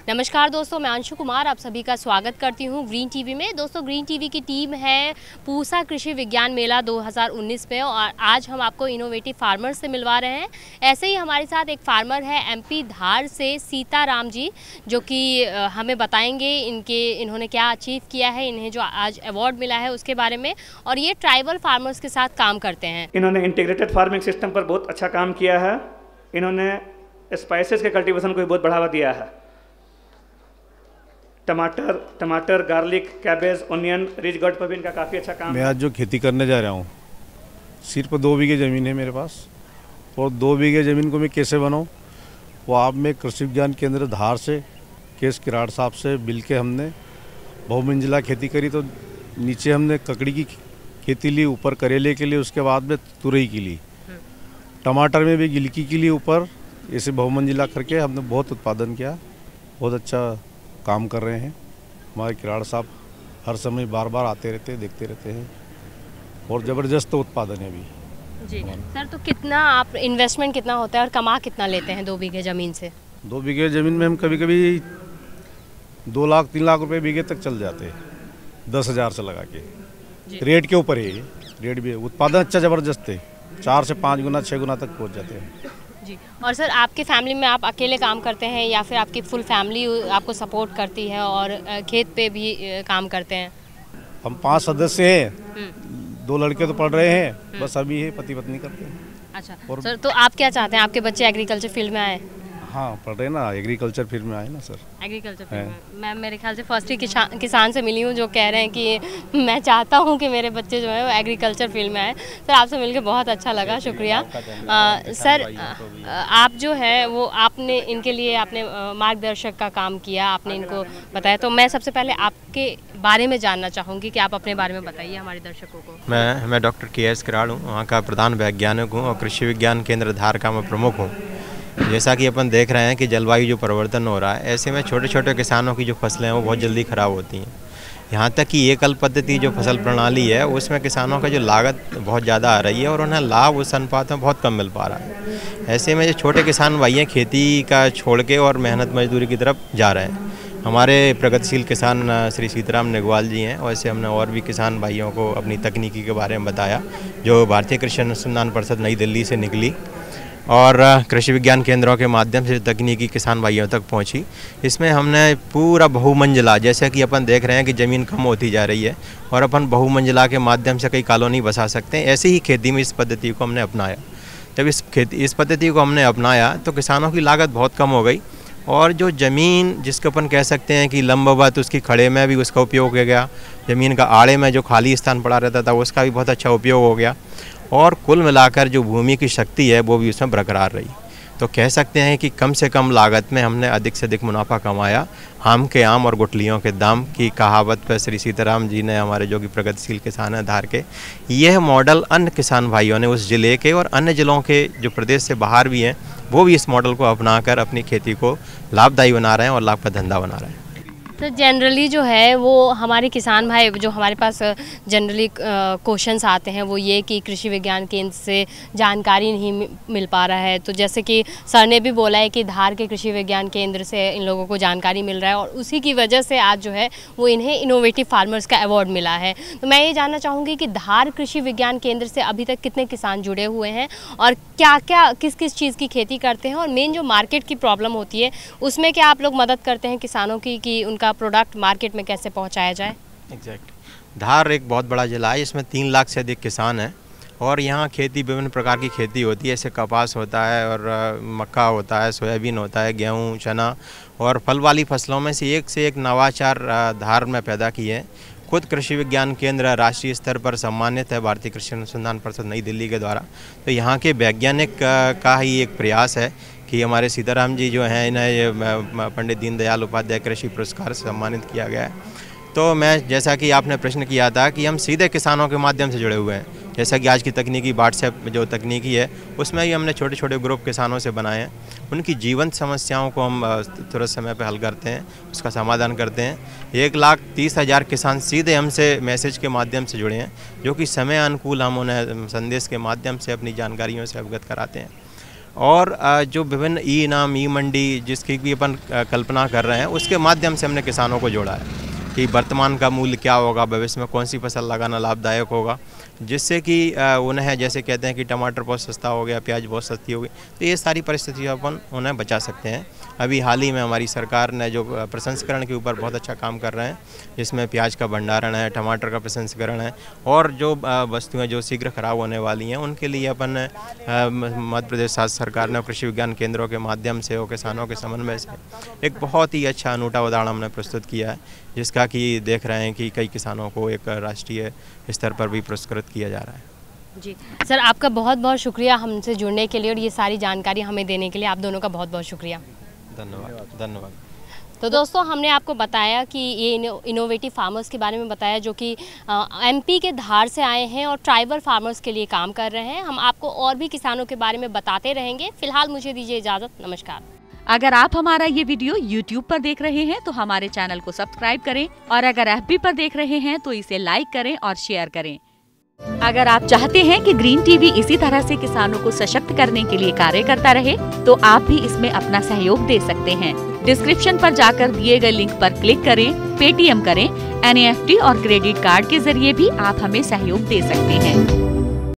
नमस्कार दोस्तों, मैं अंशु कुमार आप सभी का स्वागत करती हूं ग्रीन टीवी में। दोस्तों, ग्रीन टीवी की टीम है पूसा कृषि विज्ञान मेला 2019 में और आज हम आपको इनोवेटिव फार्मर से मिलवा रहे हैं। ऐसे ही हमारे साथ एक फार्मर है एमपी धार से सीताराम जी, जो कि हमें बताएंगे इन्होंने क्या अचीव किया है, इन्हें जो आज अवार्ड मिला है उसके बारे में। और ये ट्राइबल फार्मर्स के साथ काम करते हैं। इन्होंने इंटीग्रेटेड फार्मिंग सिस्टम पर बहुत अच्छा काम किया है। इन्होंने स्पाइसेस के कल्टीवेशन को भी बहुत बढ़ावा दिया है। टमाटर, garlic, cabbage, onion, rich God पर भी इनका काफ़ी अच्छा काम है। मैं आज जो खेती करने जा रहा हूँ, सिर्फ 2 बीघे ज़मीन है मेरे पास, और 2 बीघे ज़मीन को मैं कैसे बनाऊँ, वो आप में कृषि विज्ञान केंद्र धार से केस किराड़ साहब से मिल के हमने बहुमंजिला खेती करी। तो नीचे हमने ककड़ी की खेती ली, ऊपर करेले के लिए, उसके बाद में तुरई की ली, टमाटर में भी गिलकी की ली ऊपर। ऐसे बहुमंजिला करके हमने बहुत उत्पादन किया। बहुत अच्छा काम कर रहे हैं हमारे किराड़ साहब, हर समय बार बार आते रहते हैं, देखते रहते हैं, और ज़बरदस्त उत्पादन है अभी जी सर। तो कितना आप इन्वेस्टमेंट कितना होता है और कमा कितना लेते हैं 2 बीघे ज़मीन से? 2 बीघे ज़मीन में हम कभी कभी 2 लाख 3 लाख रुपए बीघे तक चल जाते हैं, 10,000 से लगा के। रेट के ऊपर है, रेट भी उत्पादन अच्छा ज़बरदस्त है, 4 से 5 गुना 6 गुना तक पहुँच जाते हैं जी। और सर, आपके फैमिली में आप अकेले काम करते हैं या फिर आपकी फुल फैमिली आपको सपोर्ट करती है और खेत पे भी काम करते हैं? हम 5 सदस्य हैं, 2 लड़के तो पढ़ रहे हैं, बस अभी है पति पत्नी करते हैं। अच्छा और सर, तो आप क्या चाहते हैं आपके बच्चे एग्रीकल्चर फील्ड में आए? हाँ, पढ़ रहे ना, एग्रीकल्चर फील्ड में आए ना सर। एग्रीकल्चर फील्ड में मैं मेरे ख्याल से फर्स्ट ही किसान से मिली हूँ जो कह रहे हैं कि मैं चाहता हूँ कि मेरे बच्चे जो है वो एग्रीकल्चर फील्ड में आए। सर, आपसे मिलकर बहुत अच्छा लगा, शुक्रिया। सर, आप जो है वो आपने इनके लिए आपने मार्गदर्शक का काम किया, आपने इनको बताया। तो मैं सबसे पहले आपके बारे में जानना चाहूँगी कि आप अपने बारे में बताइए हमारे दर्शकों को। मैं डॉक्टर KS किराड़ हूँ, वहाँ का प्रधान वैज्ञानिक हूँ और कृषि विज्ञान केंद्र धार का मैं प्रमुख हूँ। जैसा कि अपन देख रहे हैं कि जलवायु जो परिवर्तन हो रहा है, ऐसे में छोटे छोटे किसानों की जो फसलें हैं वो बहुत जल्दी ख़राब होती हैं। यहाँ तक कि एकल पद्धति जो फसल प्रणाली है उसमें किसानों का जो लागत बहुत ज़्यादा आ रही है और उन्हें लाभ उस अनुपात में बहुत कम मिल पा रहा है। ऐसे में जो छोटे किसान भाई हैं खेती का छोड़ के और मेहनत मजदूरी की तरफ जा रहे हैं। हमारे प्रगतिशील किसान श्री सीताराम नेगवाल जी हैं, वैसे हमने और भी किसान भाइयों को अपनी तकनीकी के बारे में बताया जो भारतीय कृषि अनुसंधान परिषद नई दिल्ली से निकली और कृषि विज्ञान केंद्रों के माध्यम से तकनीकी किसान भाइयों तक पहुंची। इसमें हमने पूरा बहुमंजिला, जैसे कि अपन देख रहे हैं कि ज़मीन कम होती जा रही है और अपन बहुमंजिला के माध्यम से कई कॉलोनी बसा सकते हैं, ऐसे ही खेती में इस पद्धति को हमने अपनाया। जब इस पद्धति को हमने अपनाया तो किसानों की लागत बहुत कम हो गई और जो ज़मीन जिसको अपन कह सकते हैं कि लंबवत, उसकी खड़े में भी उसका उपयोग किया गया, ज़मीन का आड़े में जो खाली स्थान पड़ा रहता था उसका भी बहुत अच्छा उपयोग हो गया और कुल मिलाकर जो भूमि की शक्ति है वो भी उसमें बरकरार रही। तो कह सकते हैं कि कम से कम लागत में हमने अधिक से अधिक मुनाफा कमाया। आम के आम और गुठलियों के दाम की कहावत पर श्री सीताराम जी ने, हमारे जो कि प्रगतिशील किसान हैं धार के, यह मॉडल अन्य किसान भाइयों ने उस ज़िले के और अन्य ज़िलों के जो प्रदेश से बाहर भी हैं वो भी इस मॉडल को अपनाकर अपनी खेती को लाभदायी बना रहे हैं और लाभ का धंधा बना रहे हैं। तो जनरली जो है वो हमारे किसान भाई जो हमारे पास जनरली क्वेश्चंस आते हैं वो ये कि कृषि विज्ञान केंद्र से जानकारी नहीं मिल पा रहा है। तो जैसे कि सर ने भी बोला है कि धार के कृषि विज्ञान केंद्र से इन लोगों को जानकारी मिल रहा है और उसी की वजह से आज जो है वो इन्हें इनोवेटिव फार्मर्स का अवार्ड मिला है। तो मैं ये जानना चाहूँगी कि धार कृषि विज्ञान केंद्र से अभी तक कितने किसान जुड़े हुए हैं और क्या क्या किस किस चीज़ की खेती करते हैं और मेन जो मार्केट की प्रॉब्लम होती है उसमें क्या आप लोग मदद करते हैं किसानों की कि उनका प्रोडक्ट मार्केट में कैसे पहुंचाया जाए? एग्जैक्ट। धार एक बहुत बड़ा जिला है, इसमें 3 लाख से अधिक किसान हैं और यहाँ खेती विभिन्न प्रकार की खेती होती है। जैसे कपास होता है और मक्का होता है, सोयाबीन होता है, गेहूँ, चना और फल वाली फसलों में से एक नवाचार धार में पैदा किए हैं। खुद कृषि विज्ञान केंद्र राष्ट्रीय स्तर पर सम्मानित है भारतीय कृषि अनुसंधान परिषद नई दिल्ली के द्वारा। तो यहाँ के वैज्ञानिक का ही एक प्रयास है कि हमारे सीताराम जी जो हैं इन्हें पंडित दीनदयाल उपाध्याय कृषि पुरस्कार से सम्मानित किया गया है। तो मैं, जैसा कि आपने प्रश्न किया था कि हम सीधे किसानों के माध्यम से जुड़े हुए हैं, जैसा कि आज की तकनीकी व्हाट्सएप जो तकनीकी है उसमें ही हमने छोटे छोटे ग्रुप किसानों से बनाए हैं। उनकी जीवंत समस्याओं को हम तुरंत समय पर हल करते हैं, उसका समाधान करते हैं। 1,30,000 किसान सीधे हमसे मैसेज के माध्यम से जुड़े हैं, जो कि समय अनुकूल हम उन्हें संदेश के माध्यम से अपनी जानकारियों से अवगत कराते हैं। और जो विभिन्न ई इनाम, ई मंडी जिसकी भी अपन कल्पना कर रहे हैं, उसके माध्यम से हमने किसानों को जोड़ा है कि वर्तमान का मूल्य क्या होगा, भविष्य में कौन सी फसल लगाना लाभदायक होगा, जिससे कि उन्हें, जैसे कहते हैं कि टमाटर बहुत सस्ता हो गया, प्याज बहुत सस्ती हो गई, तो ये सारी परिस्थितियाँ अपन उन्हें बचा सकते हैं। अभी हाल ही में हमारी सरकार ने जो प्रसंस्करण के ऊपर बहुत अच्छा काम कर रहे हैं, जिसमें प्याज का भंडारण है, टमाटर का प्रसंस्करण है, और जो वस्तुएं जो शीघ्र खराब होने वाली हैं उनके लिए अपन मध्य प्रदेश राज्य सरकार ने कृषि विज्ञान केंद्रों के माध्यम से और किसानों के समन्वय से एक बहुत ही अच्छा अनूठा उदाहरण हमने प्रस्तुत किया है, जिसका कि देख रहे हैं कि कई किसानों को एक राष्ट्रीय स्तर पर भी पुरस्कृत किया जा रहा है। जी सर, आपका बहुत बहुत शुक्रिया हमसे जुड़ने के लिए और ये सारी जानकारी हमें देने के लिए। आप दोनों का बहुत बहुत शुक्रिया। धन्यवाद। धन्यवाद। तो दोस्तों, हमने आपको बताया कि ये इनोवेटिव फार्मर्स के बारे में बताया जो कि एमपी के धार से आए हैं और ट्राइबल फार्मर्स के लिए काम कर रहे हैं। हम आपको और भी किसानों के बारे में बताते रहेंगे। फिलहाल मुझे दीजिए इजाज़त। नमस्कार। अगर आप हमारा ये वीडियो YouTube पर देख रहे हैं तो हमारे चैनल को सब्सक्राइब करें, और अगर FB पर देख रहे हैं तो इसे लाइक करें और शेयर करें। अगर आप चाहते हैं कि ग्रीन टीवी इसी तरह से किसानों को सशक्त करने के लिए कार्य करता रहे, तो आप भी इसमें अपना सहयोग दे सकते हैं। डिस्क्रिप्शन पर जाकर दिए गए लिंक पर क्लिक करें, पेटीएम करें, NEFT और क्रेडिट कार्ड के जरिए भी आप हमें सहयोग दे सकते हैं।